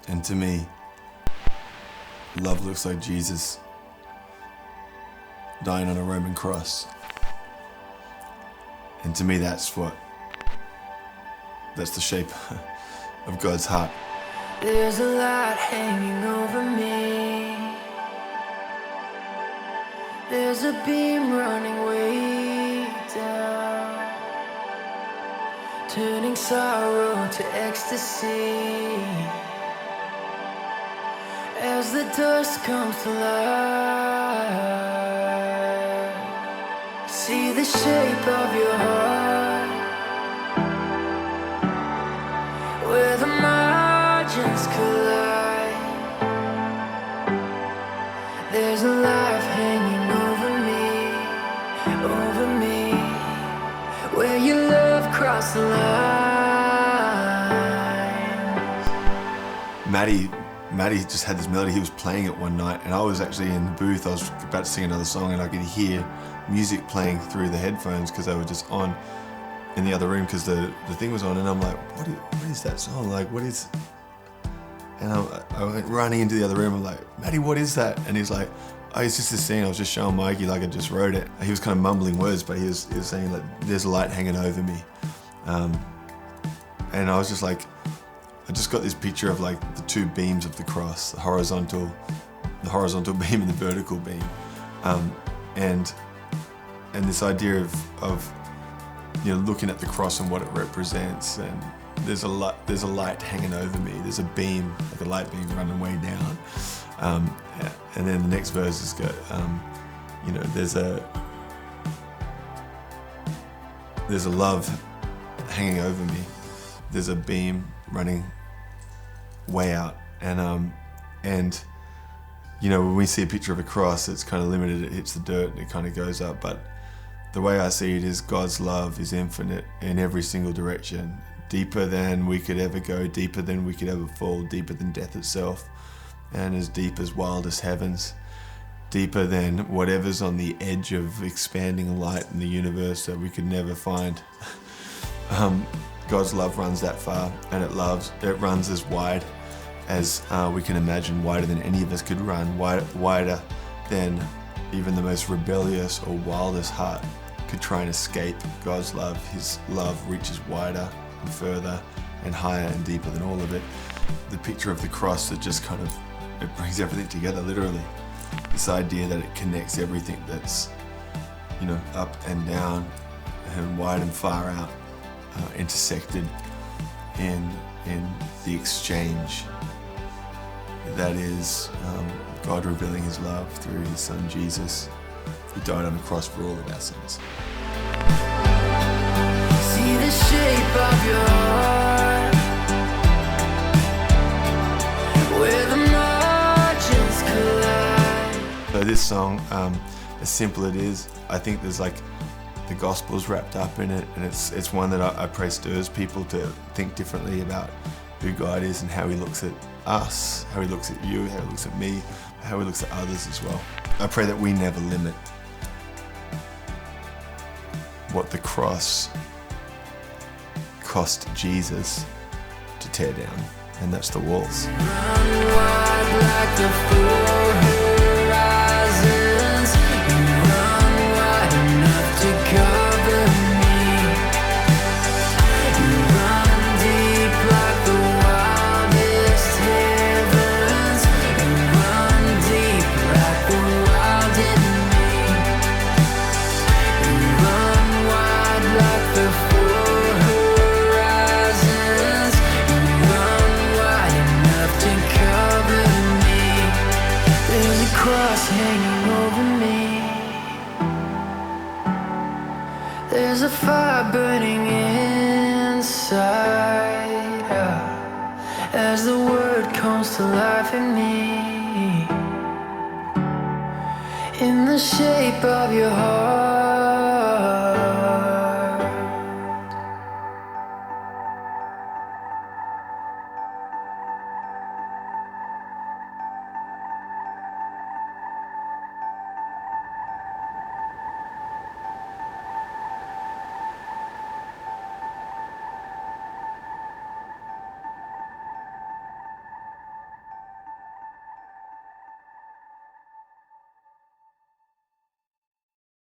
And to me, love looks like Jesus dying on a Roman cross. And to me, that's the shape of God's heart. There's a light hanging over me. There's a beam running way down, turning sorrow to ecstasy. As the dust comes to life, see the shape of your heart, where the margins collide. There's a life hanging over me, where your love crossed the lines. Maddie just had this melody. He was playing it one night, and I was actually in the booth. I was about to sing another song, and I could hear music playing through the headphones because they were just on in the other room because the thing was on, and I'm like, what is that song? Like, what is... And I went running into the other room. I'm like, Maddie, what is that? And he's like, oh, it's just this thing. I was just showing Mikey like I just wrote it. He was kind of mumbling words, but he was saying like, there's a light hanging over me. And I was just like, I just got this picture of like the two beams of the cross, the horizontal beam and the vertical beam, and this idea of looking at the cross and what it represents. And there's a light hanging over me. There's a beam, like a light beam running way down, and then the next verse has got there's a love hanging over me. There's a beam running way out, and when we see a picture of a cross, it's kind of limited. It hits the dirt and it kind of goes up. But the way I see it is God's love is infinite in every single direction, deeper than we could ever go, deeper than we could ever fall, deeper than death itself, and as deep as wildest heavens, deeper than whatever's on the edge of expanding light in the universe that we could never find. God's love runs that far, and it runs as wide as we can imagine, wider than any of us could run, wider than even the most rebellious or wildest heart could try and escape God's love. His love reaches wider and further and higher and deeper than all of it. The picture of the cross that just kind of, it brings everything together, literally. This idea that it connects everything that's, up and down and wide and far out, intersected in the exchange that is God revealing his love through his son Jesus, who died on the cross for all of our sins. See the shape of your heart, where the margins collide. So this song, as simple it is, I think there's like the gospel's wrapped up in it, and it's one that I pray stirs people to think differently about who God is and how he looks at us, how he looks at you, how he looks at me, how he looks at others as well. I pray that we never limit what the cross cost Jesus to tear down, and that's the walls. Run wide like the four horizons. You run wide enough to cover me. You run deep like the wildest heavens. You run deep like the wild in me. You run wide like the four horizons. You run wide enough to cover me. There's a cross hanging over me. There's a fire burning inside, as the word comes to life in me. In the shape of your heart,